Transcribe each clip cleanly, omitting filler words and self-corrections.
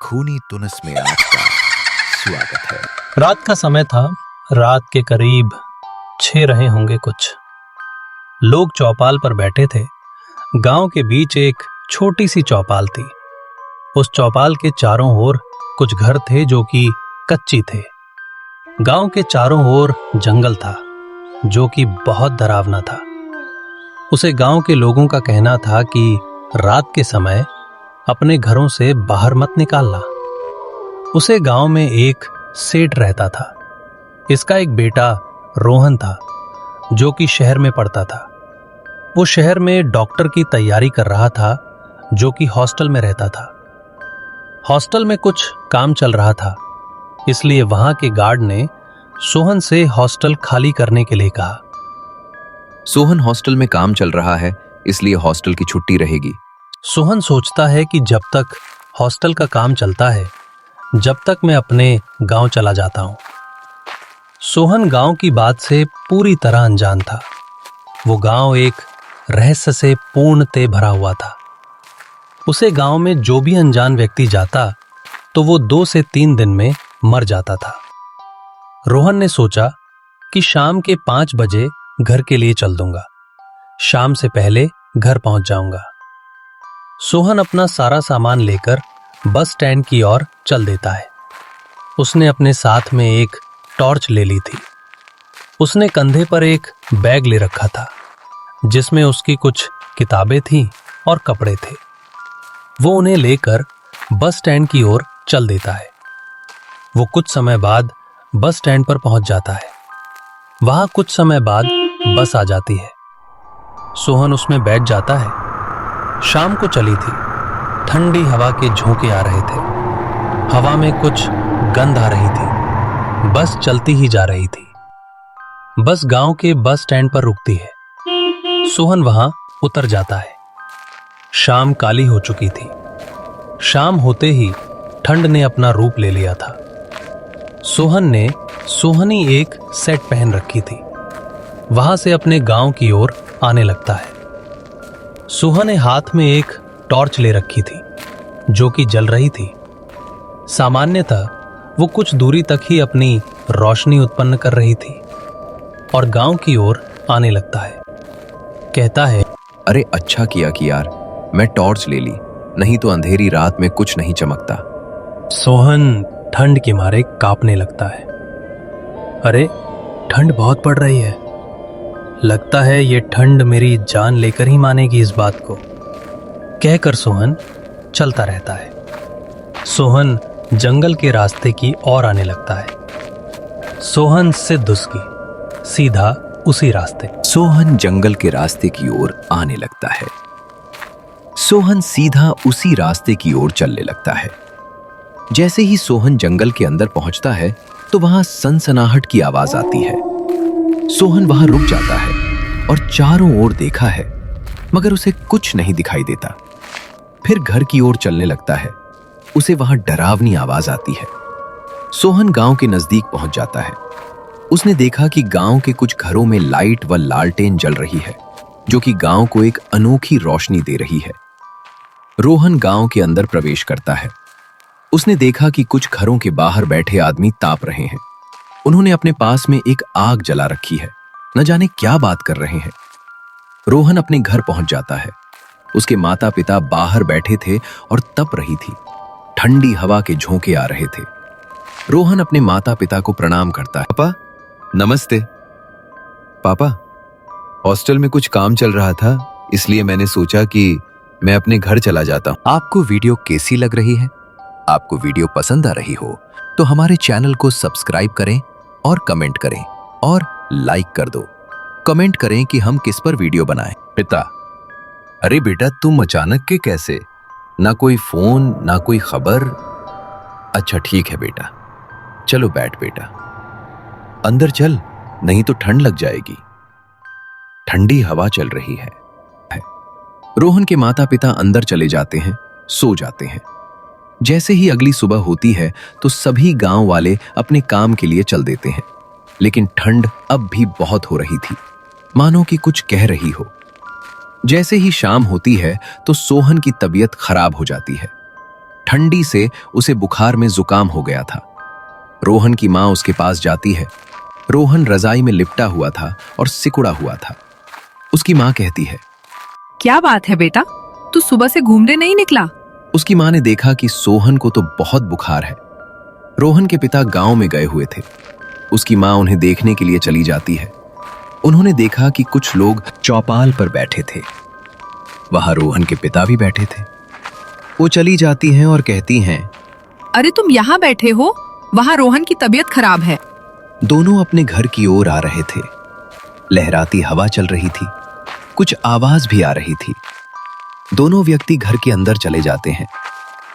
खूनी तुनस में आपका स्वागत है। रात का समय था। रात के करीब 6 रहे होंगे कुछ। लोग चौपाल पर बैठे थे। गांव के बीच एक छोटी सी चौपाल थी। उस चौपाल के चारों ओर कुछ घर थे जो कि कच्ची थे। गांव के चारों ओर जंगल था जो कि बहुत डरावना था। उसे गांव के लोगों का कहना था कि रात के समय अपने घरों से बाहर मत निकालना। उसे गांव में एक सेठ रहता था। इसका एक बेटा रोहन था जो कि शहर में पढ़ता था। वो शहर में डॉक्टर की तैयारी कर रहा था जो कि हॉस्टल में रहता था। हॉस्टल में कुछ काम चल रहा था, इसलिए वहां के गार्ड ने सोहन से हॉस्टल खाली करने के लिए कहा। सोहन हॉस्टल में काम चल रहा है, इसलिए हॉस्टल की छुट्टी रहेगी। सोहन सोचता है कि जब तक हॉस्टल का काम चलता है, जब तक मैं अपने गांव चला जाता हूं। सोहन गांव की बात से पूरी तरह अनजान था। वो गांव एक रहस्य से पूर्णतः भरा हुआ था। उसे गांव में जो भी अनजान व्यक्ति जाता तो वो 2 से 3 दिन में मर जाता था। रोहन ने सोचा कि शाम के 5 बजे घर के लिए चल दूंगा। शाम से पहले घर पहुंच जाऊंगा। सोहन अपना सारा सामान लेकर बस स्टैंड की ओर चल देता है। उसने अपने साथ में एक टॉर्च ले ली थी। उसने कंधे पर एक बैग ले रखा था जिसमें उसकी कुछ किताबें थीं और कपड़े थे। वो उन्हें लेकर बस स्टैंड की ओर चल देता है। वो कुछ समय बाद बस स्टैंड पर पहुंच जाता है। वहां कुछ समय बाद बस आ जाती है। सोहन उसमें बैठ जाता है। शाम को चली थी। ठंडी हवा के झोंके आ रहे थे। हवा में कुछ गंध आ रही थी। बस चलती ही जा रही थी। बस गांव के बस स्टैंड पर रुकती है। सोहन वहां उतर जाता है। शाम काली हो चुकी थी। शाम होते ही ठंड ने अपना रूप ले लिया था। सोहन ने सोहनी एक सेट पहन रखी थी। वहां से अपने गांव की ओर आने लगता है। सोहन ने हाथ में एक टॉर्च ले रखी थी जो कि जल रही थी। सामान्यतः वो कुछ दूरी तक ही अपनी रोशनी उत्पन्न कर रही थी और गांव की ओर आने लगता है। कहता है, अरे अच्छा किया कि यार मैं टॉर्च ले ली, नहीं तो अंधेरी रात में कुछ नहीं चमकता। सोहन ठंड के मारे कांपने लगता है। अरे ठंड बहुत पड़ रही है। लगता है ये ठंड मेरी जान लेकर ही मानेगी इस बात को, कहकर सोहन चलता रहता है। सोहन जंगल के रास्ते की ओर आने लगता है। सोहन सिद्धुस्की सीधा उसी रास्ते। सोहन जंगल के रास्ते की ओर आने लगता है। सोहन सीधा उसी रास्ते की ओर चलने लगता है। जैसे ही सोहन जंगल के अंदर पहुंचता है तो वहां सनसनाहट की आवाज आती है। सोहन वहां रुक जाता है और चारों ओर देखा है, मगर उसे कुछ नहीं दिखाई देता। फिर घर की ओर चलने लगता है। उसे वहां डरावनी आवाज आती है। सोहन गांव के नजदीक पहुंच जाता है। उसने देखा कि गांव के कुछ घरों में लाइट व लालटेन जल रही है जो कि गांव को एक अनोखी रोशनी दे रही है। रोहन गांव के अंदर प्रवेश करता है। उसने देखा कि कुछ घरों के बाहर बैठे आदमी ताप रहे हैं। उन्होंने अपने पास में एक आग जला रखी है। न जाने क्या बात कर रहे हैं। रोहन अपने घर पहुंच जाता है। उसके माता पिता बाहर बैठे थे और तप रही थी। ठंडी हवा के झोंके आ रहे थे। रोहन अपने माता पिता को प्रणाम करता है। पापा नमस्ते। पापा हॉस्टल में कुछ काम चल रहा था, इसलिए मैंने सोचा कि मैं अपने घर चला जाता हूं। आपको वीडियो कैसी लग रही है? आपको वीडियो पसंद आ रही हो तो हमारे चैनल को सब्सक्राइब करें और कमेंट करें और लाइक कर दो। कमेंट करें कि हम किस पर वीडियो बनाएं। पिता, अरे बेटा तुम अचानक के कैसे? ना कोई फोन ना कोई खबर। अच्छा ठीक है बेटा, चलो बैठ बेटा। अंदर चल, नहीं तो ठंड लग जाएगी। ठंडी हवा चल रही है। रोहन के माता पिता अंदर चले जाते हैं, सो जाते हैं। जैसे ही अगली सुबह होती है तो सभी गांव वाले अपने काम के लिए चल देते हैं। लेकिन ठंड अब भी बहुत हो रही थी, मानो कि कुछ कह रही हो। जैसे ही शाम होती है तो सोहन की तबीयत खराब हो जाती है। ठंडी से उसे बुखार में जुकाम हो गया था। रोहन की माँ उसके पास जाती है। रोहन रजाई में लिपटा हुआ था और सिकुड़ा हुआ था। उसकी माँ कहती है, क्या बात है बेटा, तू सुबह से घूमने नहीं निकला? उसकी माँ ने देखा कि सोहन को तो बहुत बुखार है। रोहन के पिता गांव में गए हुए थे। उसकी माँ उन्हें देखने के लिए चली जाती है। उन्होंने देखा कि कुछ लोग चौपाल पर बैठे थे। वहां रोहन के पिता भी बैठे थे। वो चली जाती हैं और कहती हैं, अरे तुम यहाँ बैठे हो, वहाँ रोहन की तबीयत खराब है। दोनों अपने घर की ओर आ रहे थे। लहराती हवा चल रही थी, कुछ आवाज भी आ रही थी। दोनों व्यक्ति घर के अंदर चले जाते हैं।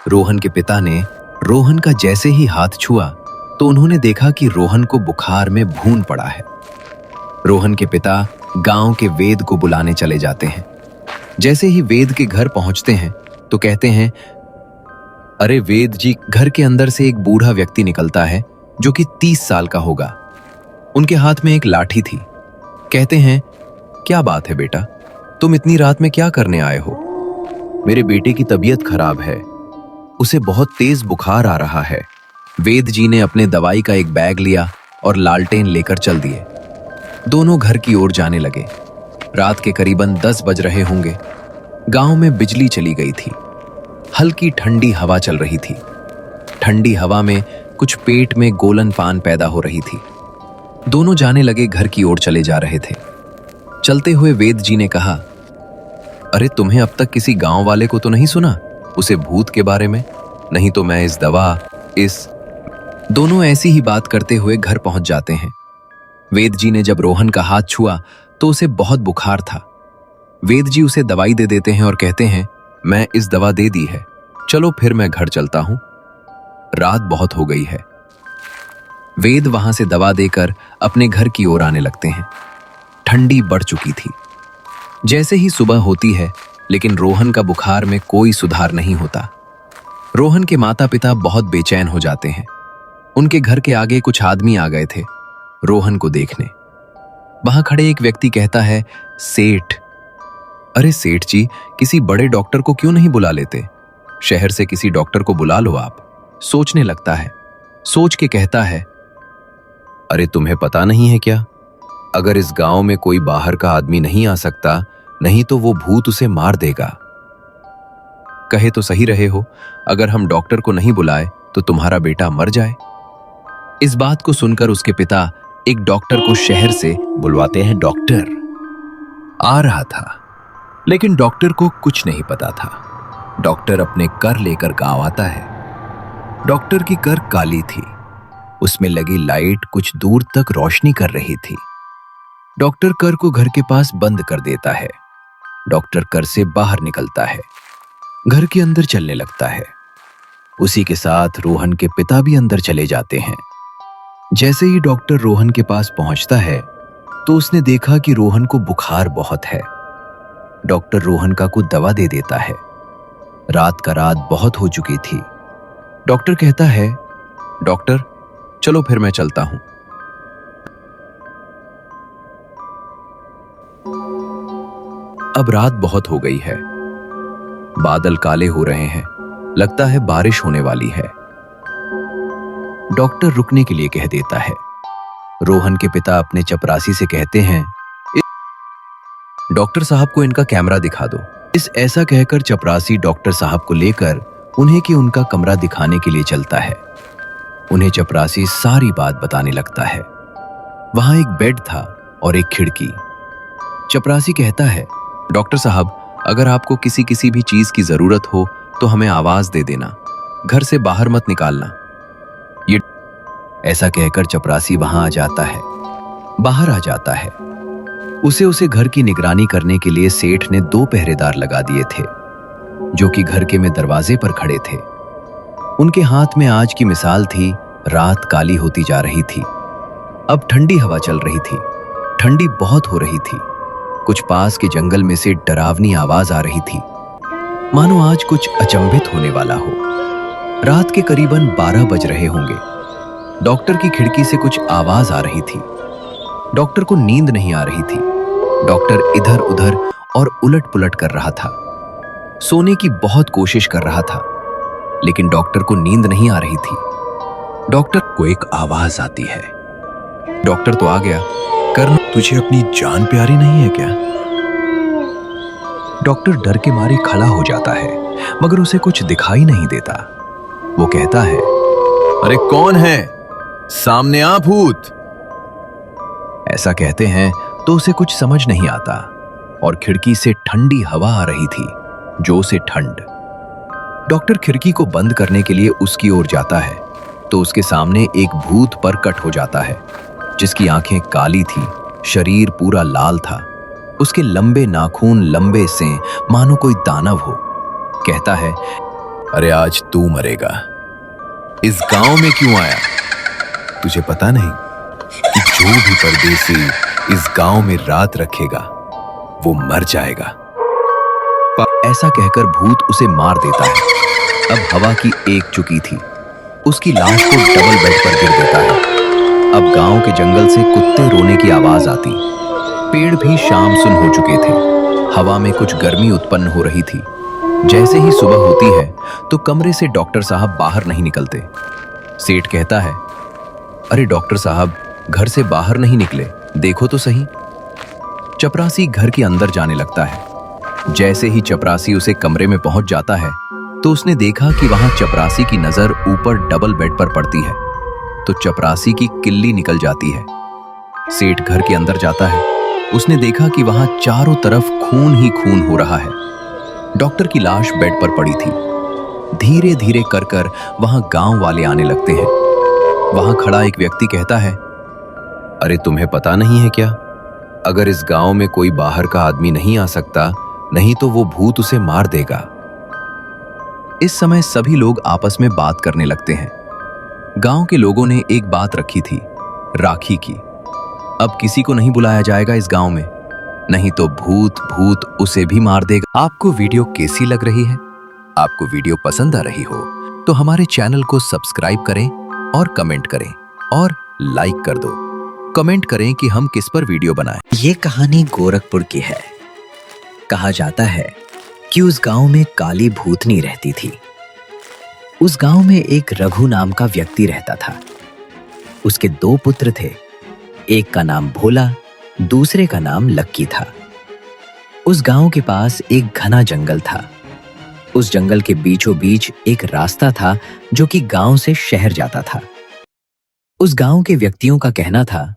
रोहन के पिता ने रोहन का जैसे ही हाथ छुआ तो उन्होंने देखा कि रोहन को बुखार में भून पड़ा है। रोहन के पिता गांव के वेद को बुलाने चले जाते हैं। जैसे ही वेद के घर पहुंचते हैं तो कहते हैं, अरे वेद जी। घर के अंदर से एक बूढ़ा व्यक्ति निकलता है जो कि 30 साल का होगा। उनके हाथ में एक लाठी थी। कहते हैं, क्या बात है बेटा, तुम इतनी रात में क्या करने आए हो? मेरे बेटे की तबीयत खराब है, उसे बहुत तेज बुखार आ रहा है। वेद जी ने अपने दवाई का एक बैग लिया और लालटेन लेकर चल दिए। दोनों घर की ओर जाने लगे। रात के करीबन 10 बज रहे होंगे। गांव में बिजली चली गई थी। हल्की ठंडी हवा चल रही थी। ठंडी हवा में कुछ पेट में गोलन पान पैदा हो रही थी। दोनों जाने लगे, घर की ओर चले जा रहे थे। चलते हुए वेद जी ने कहा, अरे तुम्हें अब तक किसी गांव वाले को तो नहीं सुना उसे भूत के बारे में? नहीं तो मैं इस दवा दोनों ऐसी ही बात करते हुए घर पहुंच जाते हैं। वेद जी ने जब रोहन का हाथ छुआ तो उसे बहुत बुखार था। वेद जी उसे दवाई दे देते हैं और कहते हैं, मैं इस दवा दे दी है, चलो फिर मैं घर चलता हूं, रात बहुत हो गई है। वेद वहां से दवा देकर अपने घर की ओर आने लगते हैं। ठंडी बढ़ चुकी थी। जैसे ही सुबह होती है, लेकिन रोहन का बुखार में कोई सुधार नहीं होता। रोहन के माता पिता बहुत बेचैन हो जाते हैं। उनके घर के आगे कुछ आदमी आ गए थे रोहन को देखने। वहां खड़े एक व्यक्ति कहता है, सेठ। अरे सेठ जी, किसी बड़े डॉक्टर को क्यों नहीं बुला लेते? शहर से किसी डॉक्टर को बुला लो आप। सोचने लगता है। सोच के कहता है, अरे तुम्हें पता नहीं है क्या, अगर इस गांव में कोई बाहर का आदमी नहीं आ सकता, नहीं तो वो भूत उसे मार देगा। कहे तो सही रहे हो, अगर हम डॉक्टर को नहीं बुलाए तो तुम्हारा बेटा मर जाए। इस बात को सुनकर उसके पिता एक डॉक्टर को शहर से बुलवाते हैं। डॉक्टर आ रहा था, लेकिन डॉक्टर को कुछ नहीं पता था। डॉक्टर अपने कर लेकर गांव आता है। डॉक्टर की कर काली थी, उसमें लगी लाइट कुछ दूर तक रोशनी कर रही थी। डॉक्टर कर को घर के पास बंद कर देता है। डॉक्टर कर से बाहर निकलता है, घर के अंदर चलने लगता है। उसी के साथ रोहन के पिता भी अंदर चले जाते हैं। जैसे ही डॉक्टर रोहन के पास पहुंचता है तो उसने देखा कि रोहन को बुखार बहुत है। डॉक्टर रोहन का कुछ दवा दे देता है। रात का रात बहुत हो चुकी थी। डॉक्टर कहता है, डॉक्टर चलो फिर मैं चलता हूं। अब रात बहुत हो गई है। बादल काले हो रहे हैं, लगता है बारिश होने वाली है। डॉक्टर रुकने के लिए कह देता है। रोहन के पिता अपने चपरासी से कहते हैं, डॉक्टर साहब को इनका कैमरा दिखा दो। ऐसा कहकर चपरासी डॉक्टर साहब को लेकर उन्हें कि उनका कमरा दिखाने के लिए चलता है। उन्हें चपरासी सारी बात बताने लगता है। वहां एक बेड था और एक खिड़की। चपरासी कहता है, डॉक्टर साहब, अगर आपको किसी भी चीज की जरूरत हो तो हमें आवाज दे देना, घर से बाहर मत निकालना। ये ऐसा कहकर चपरासी वहां आ जाता है, बाहर आ जाता है। उसे घर की निगरानी करने के लिए सेठ ने 2 पहरेदार लगा दिए थे, जो कि घर के में दरवाजे पर खड़े थे। उनके हाथ में आज की मिसाल थी। रात काली होती जा रही थी। अब ठंडी हवा चल रही थी। ठंडी बहुत हो रही थी। कुछ पास के जंगल में से डरावनी आवाज आ रही थी, मानो आज कुछ अचंभित होने वाला हो। रात के करीबन 12 बज रहे होंगे। डॉक्टर की खिड़की से कुछ आवाज आ रही थी। डॉक्टर को नींद नहीं आ रही थी। डॉक्टर इधर उधर और उलट पुलट कर रहा था। सोने की बहुत कोशिश कर रहा था, लेकिन डॉक्टर को नींद नहीं आ रही थी। डॉक्टर को एक आवाज आती है। डॉक्टर तो आ गया। कर्ण, तुझे अपनी जान प्यारी नहीं है क्या? डॉक्टर डर के मारे खड़ा हो जाता है, मगर उसे कुछ दिखाई नहीं देता। वो कहता है, अरे कौन है? सामने आ भूत। ऐसा कहते हैं तो उसे कुछ समझ नहीं आता और खिड़की से ठंडी हवा आ रही थी, जो से ठंड। डॉक्टर खिड़की को बंद करने के लिए उसकी ओर जाता है तो उसके सामने एक भूत प्रकट हो जाता है, जिसकी आंखें काली थी, शरीर पूरा लाल था। उसके लंबे नाखून लंबे से मानो कोई दानव हो। कहता है, अरे आज तू मरेगा। इस गांव में क्यों आया? तुझे पता नहीं कि जो भी परदेसी इस गांव में रात रखेगा वो मर जाएगा। ऐसा कहकर भूत उसे मार देता है। अब हवा की एक चुकी थी, उसकी लाश को डबल बेड पर गिर देता है। अब गांव के जंगल से कुत्ते रोने की आवाज आती। पेड़ भी शाम सुन हो चुके थे। हवा में कुछ गर्मी उत्पन्न हो रही थी। जैसे ही सुबह होती है तो कमरे से डॉक्टर साहब बाहर नहीं निकलते। सेठ कहता है, अरे डॉक्टर साहब, घर से बाहर नहीं निकले, देखो तो सही। चपरासी घर के अंदर जाने लगता है। जैसे ही चपरासी उसे कमरे में पहुंच जाता है तो उसने देखा कि वहां चपरासी की नजर ऊपर डबल बेड पर पड़ती है, तो चपरासी की किल्ली निकल जाती है। सेठ घर के अंदर जाता है। उसने देखा कि वहां चारों तरफ खून ही खून हो रहा है। डॉक्टर की लाश बेड पर पड़ी थी। धीरे धीरे कर कर वहां गांव वाले आने लगते हैं। वहां खड़ा एक व्यक्ति कहता है, अरे तुम्हें पता नहीं है क्या? अगर इस गांव में कोई बाहर का आदमी नहीं आ सकता, नहीं तो वो भूत उसे मार देगा। इस समय सभी लोग आपस में बात करने लगते हैं। गांव के लोगों ने एक बात रखी थी, राखी की। अब किसी को नहीं बुलाया जाएगा इस गांव में, नहीं तो भूत उसे भी मार देगा। आपको वीडियो कैसी लग रही है? आपको वीडियो पसंद आ रही हो तो हमारे चैनल को सब्सक्राइब करें और कमेंट करें और लाइक कर दो। कमेंट करें कि हम किस पर वीडियो बनाएं। ये कहानी गोरखपुर की है। कहा जाता है कि उस गांव में काली भूतनी रहती थी। उस गांव में एक रघु नाम का व्यक्ति रहता था। उसके 2 पुत्र थे। एक का नाम भोला, दूसरे का नाम लक्की था। उस गांव के पास एक घना जंगल था। उस जंगल के बीचों बीच एक रास्ता था जो कि गांव से शहर जाता था। उस गांव के व्यक्तियों का कहना था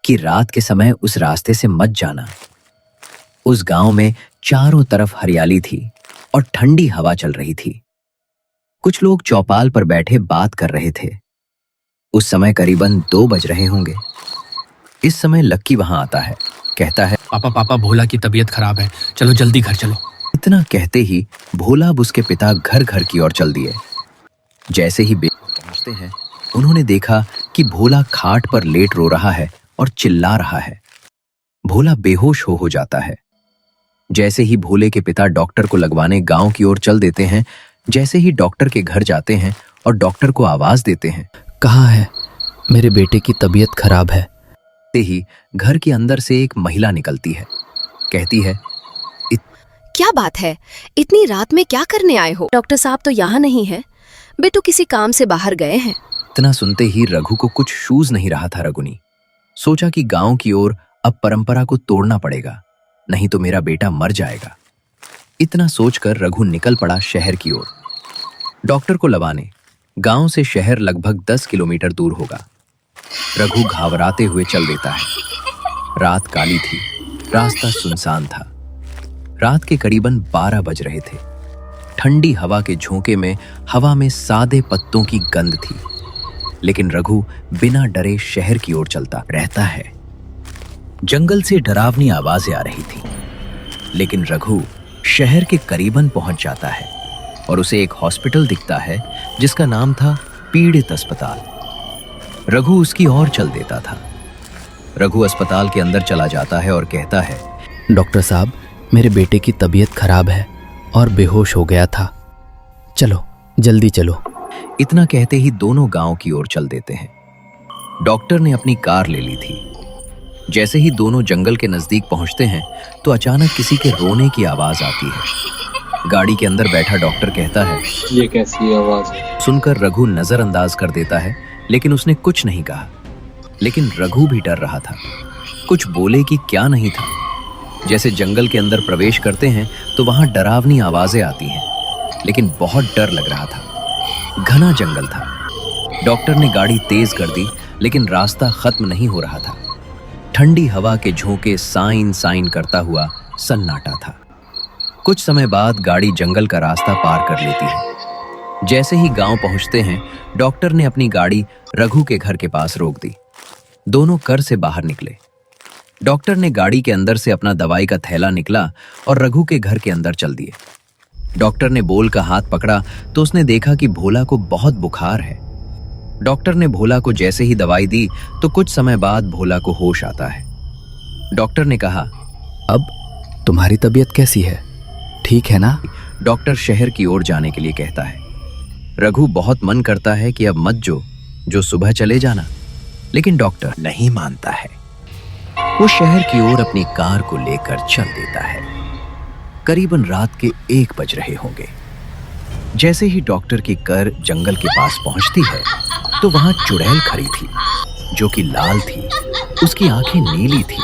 कि रात के समय उस रास्ते से मत जाना। उस गांव में चारों तरफ हरियाली थी और ठंडी हवा चल रही थी। कुछ लोग चौपाल पर बैठे बात कर रहे थे। उस समय करीबन 2 बज रहे होंगे। इस समय लक्की वहां आता है। कहता है, पापा भोला की तबीयत खराब है, चलो जल्दी घर चलो। इतना कहते ही भोला अब उसके पिता घर की ओर चल दिए। जैसे ही पहुंचते हैं, उन्होंने देखा कि भोला खाट पर लेट रो रहा है और चिल्ला रहा है। भोला बेहोश हो जाता है। जैसे ही भोले के पिता डॉक्टर को लगवाने गांव की ओर चल देते हैं, जैसे ही डॉक्टर के घर जाते हैं और डॉक्टर को आवाज देते हैं, कहाँ है? मेरे बेटे की तबीयत खराब है। ते ही घर के अंदर से एक महिला निकलती है। कहती है, क्या बात है, इतनी रात में क्या करने आए हो? डॉक्टर साहब तो यहाँ नहीं है, बेटू किसी काम से बाहर गए हैं। इतना सुनते ही रघु को कुछ सूझ नहीं रहा था। रघु ने सोचा कि गांव की ओर अब परंपरा को तोड़ना पड़ेगा, नहीं तो मेरा बेटा मर जाएगा। इतना सोचकर रघु निकल पड़ा शहर की ओर, डॉक्टर को लवाने। गांव से शहर लगभग 10 किलोमीटर दूर होगा। रघु घबराते हुए चल देता है। रात काली थी, रास्ता सुनसान था। रात के करीबन 12 बज रहे थे। ठंडी हवा के झोंके में हवा में सादे पत्तों की गंध थी, लेकिन रघु बिना डरे शहर की ओर चलता रहता है। जंगल से डरावनी आवाजें आ रही थी, लेकिन रघु शहर के करीबन पहुंच जाता है और उसे एक हॉस्पिटल दिखता है जिसका नाम था पीड़ित अस्पताल। रघु उसकी ओर चल देता था। रघु अस्पताल के अंदर चला जाता है और कहता है, डॉक्टर साहब, मेरे बेटे की तबीयत खराब है और बेहोश हो गया था, चलो जल्दी चलो। इतना कहते ही दोनों गांव की ओर चल देते हैं। डॉक्टर ने अपनी कार ले ली थी। जैसे ही दोनों जंगल के नजदीक पहुंचते हैं तो अचानक किसी के रोने की आवाज आती है। गाड़ी के अंदर बैठा डॉक्टर कहता है, ये कैसी आवाज? सुनकर रघु नजरअंदाज कर देता है, लेकिन उसने कुछ नहीं कहा। लेकिन रघु भी डर रहा था, कुछ बोले कि क्या नहीं था। जैसे जंगल के अंदर प्रवेश करते हैं तो वहां डरावनी आवाजें आती हैं, लेकिन बहुत डर लग रहा था। घना जंगल था। डॉक्टर ने गाड़ी तेज कर दी, लेकिन रास्ता खत्म नहीं हो रहा था। ठंडी हवा के झोंके साइन साइन करता हुआ सन्नाटा था। कुछ समय बाद गाड़ी जंगल का रास्ता पार कर लेती है। जैसे ही गांव पहुंचते हैं, डॉक्टर ने अपनी गाड़ी रघु के घर के पास रोक दी। दोनों घर से बाहर निकले। डॉक्टर ने गाड़ी के अंदर से अपना दवाई का थैला निकला और रघु के घर के अंदर चल दिए। डॉक्टर ने बोल का हाथ पकड़ा तो उसने देखा कि भोला को बहुत बुखार है। डॉक्टर ने भोला को जैसे ही दवाई दी तो कुछ समय बाद भोला को होश आता है। डॉक्टर ने कहा, अब तुम्हारी तबीयत कैसी है, ठीक है ना? डॉक्टर शहर की ओर जाने के लिए कहता है। रघु बहुत मन करता है कि अब मत जो सुबह चले जाना, लेकिन डॉक्टर नहीं मानता है। वो शहर की ओर अपनी कार को लेकर चल देता है। करीबन रात के 1 बज रहे होंगे। जैसे ही डॉक्टर की कार जंगल के पास पहुंचती है तो वहां चुड़ैल खड़ी थी, जो कि लाल थी। उसकी आंखें नीली थी।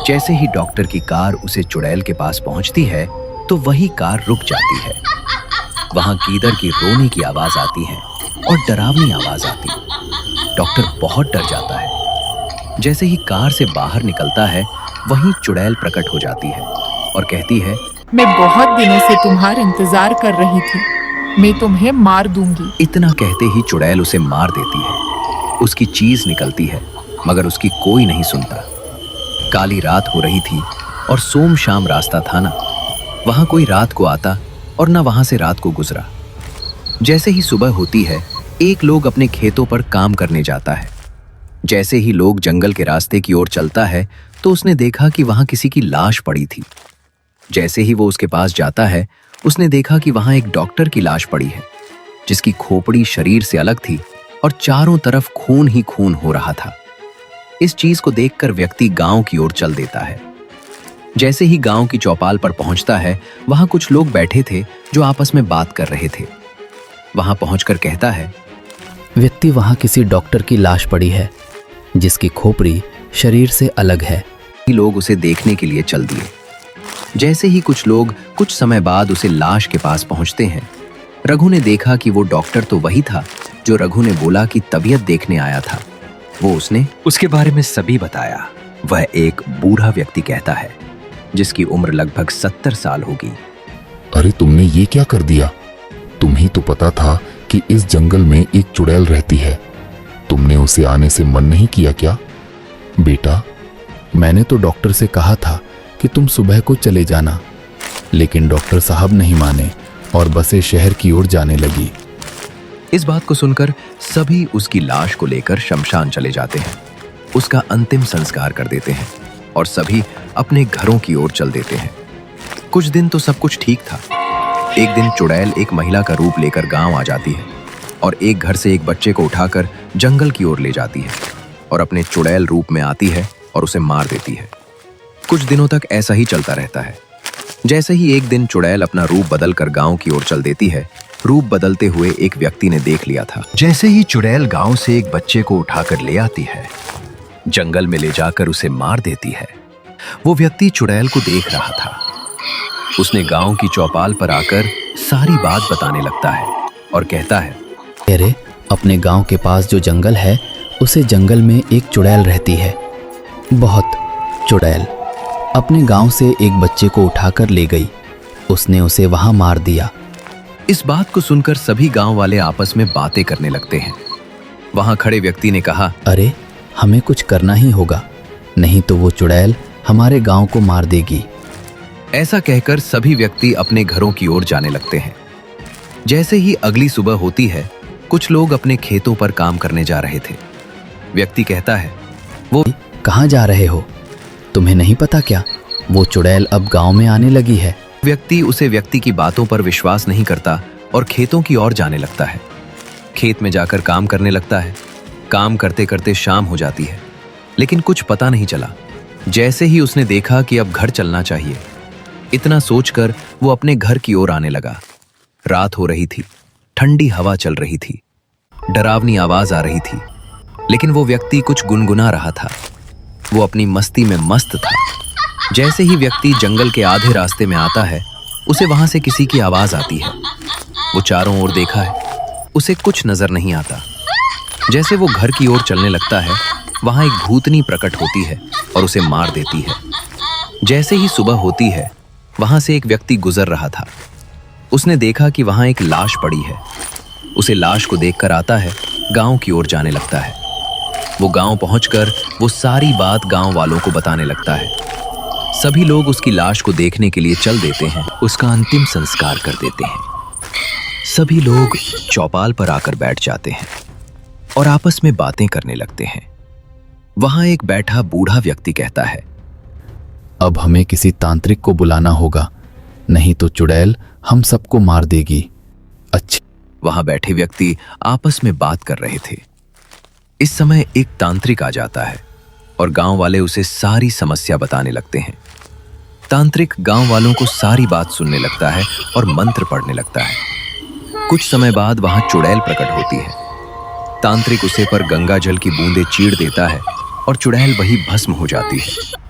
जैसे ही डॉक्टर की कार उसे चुड़ैल के पास पहुंचती है तो वही कार रुक जाती है। वहां गीदड़ की रोने की आवाज आती है और डरावनी आवाज आती है। डॉक्टर बहुत डर जाता है। जैसे ही कार से बाहर निकलता है, वहीं चुड़ैल प्रकट हो जाती है और कहती है, मैं बहुत दिनों से तुम्हारा इंतजार कर रही थी, मैं तुम्हें मार दूंगी। इतना कहते ही चुड़ैल उसे मार देती है। उसकी चीज निकलती है, मगर उसकी कोई नहीं सुनता। काली रात हो रही थी और सोम शाम रास्ता था ना, वहां कोई रात को आता और ना वहां से रात को गुजरा। जैसे ही सुबह होती है, एक लोग अपने खेतों पर काम करने जाता है। जैसे ही लोग जंगल के रास्ते की ओर चलता है तो उसने देखा कि वहां किसी की लाश पड़ी थी। जैसे ही वो उसके पास जाता है, उसने देखा कि वहां एक डॉक्टर की लाश पड़ी है, जिसकी खोपड़ी शरीर से अलग थी और चारों तरफ खून ही खून हो रहा था। इस चीज को देखकर व्यक्ति गांव की ओर चल देता है। जैसे ही गांव की चौपाल पर पहुंचता है, वहां कुछ लोग बैठे थे जो आपस में बात कर रहे थे। वहां पहुंचकर कहता है, व्यक्ति, वहां किसी डॉक्टर की लाश पड़ी है, जिसकी खोपड़ी शरीर से अलग है। लोग उसे देखने के लिए चल दिए। जैसे ही कुछ लोग कुछ समय बाद उसे लाश के पास पहुंचते हैं, रघु ने देखा कि वो डॉक्टर तो वही था जो रघु ने बोला कि तबीयत देखने आया था। वो उसने उसके बारे में सभी बताया। वह एक बूढ़ा व्यक्ति कहता है, जिसकी उम्र लगभग 70 साल होगी। अरे तुमने ये क्या कर दिया? तुम्हें तो पता था कि इस जंगल में एक चुड़ैल रहती है। तुमने उसे आने से मन नहीं किया क्या? बेटा, मैंने तो डॉक्टर से कहा था कि तुम सुबह को चले जाना, लेकिन डॉक्टर साहब नहीं माने और बसें शहर की ओर जाने लगी। इस बात को सुनकर सभी उसकी लाश को लेकर शमशान चले जाते हैं। उसका अंतिम संस्कार कर देते हैं और सभी अपने घरों की ओर चल देते हैं। कुछ दिन तो सब कुछ ठीक था। एक दिन चुड़ैल एक महिला का रूप लेकर गांव आ जाती है और एक घर से एक बच्चे को उठाकर जंगल की ओर ले जाती है और अपने चुड़ैल रूप में आती है और उसे मार देती है। कुछ दिनों तक ऐसा ही चलता रहता है। जैसे ही एक दिन चुड़ैल अपना रूप बदलकर गांव की ओर चल देती है, रूप बदलते हुए एक व्यक्ति ने देख लिया था। जैसे ही चुड़ैल गांव से एक बच्चे को उठाकर ले आती है, जंगल में ले जाकर उसे मार देती है, वो व्यक्ति चुड़ैल को देख रहा था। उसने गांव की चौपाल पर आकर सारी बात बताने लगता है और कहता है, अरे अपने गांव के पास जो जंगल है, उसे जंगल में एक चुड़ैल रहती है, बहुत चुड़ैल। अपने गांव से एक बच्चे को उठाकर ले गई, उसने उसे वहां मार दिया। इस बात को सुनकर सभी गांव वाले आपस में बातें करने लगते हैं। वहां खड़े व्यक्ति ने कहा, अरे हमें कुछ करना ही होगा, नहीं तो वो चुड़ैल हमारे गांव को मार देगी। ऐसा कहकर सभी व्यक्ति अपने घरों की ओर जाने लगते हैं। जैसे ही अगली सुबह होती है, कुछ लोग अपने खेतों पर काम करने जा रहे थे। व्यक्ति कहता है, वो कहाँ जा रहे हो? तुम्हें नहीं पता क्या, वो चुड़ैल अब गांव में आने लगी है। व्यक्ति उसे व्यक्ति की बातों पर विश्वास नहीं करता और खेतों की ओर जाने लगता है। खेत में जाकर काम करने लगता है। काम करते करते शाम हो जाती है। लेकिन कुछ पता नहीं चला। जैसे ही उसने देखा कि अब घर चलना चाहिए, इतना सोचकर वो अपने घर की ओर आने लगा। रात हो रही थी, ठंडी हवा चल रही थी, डरावनी आवाज आ रही थी, लेकिन वो व्यक्ति कुछ गुनगुना रहा था। वो अपनी मस्ती में मस्त था। जैसे ही व्यक्ति जंगल के आधे रास्ते में आता है, उसे वहां से किसी की आवाज आती है। वो चारों ओर देखा है, उसे कुछ नजर नहीं आता। जैसे वो घर की ओर चलने लगता है, वहां एक भूतनी प्रकट होती है और उसे मार देती है। जैसे ही सुबह होती है, वहां से एक व्यक्ति गुजर रहा था। उसने देखा कि वहां एक लाश पड़ी है। उसे लाश को देखकर आता है, गांव की ओर जाने लगता है। वो गांव पहुंचकर वो सारी बात गांव वालों को बताने लगता है। सभी लोग उसकी लाश को देखने के लिए चल देते हैं, उसका अंतिम संस्कार कर देते हैं। सभी लोग चौपाल पर आकर बैठ जाते हैं और आपस में बातें करने लगते हैं। वहां एक बैठा बूढ़ा व्यक्ति कहता है, अब हमें किसी तांत्रिक को बुलाना होगा, नहीं तो चुड़ैल हम सबको मार देगी। अच्छा। वहां बैठे व्यक्ति आपस में बात कर रहे थे। इस समय एक तांत्रिक आ जाता है और गांव वाले उसे सारी समस्या बताने लगते हैं। तांत्रिक गांव वालों को सारी बात सुनने लगता है और मंत्र पढ़ने लगता है। कुछ समय बाद वहां चुड़ैल प्रकट होती है। तांत्रिक उसे पर गंगा जल की बूंदें चीड़ देता है और चुड़ैल वही भस्म हो जाती है।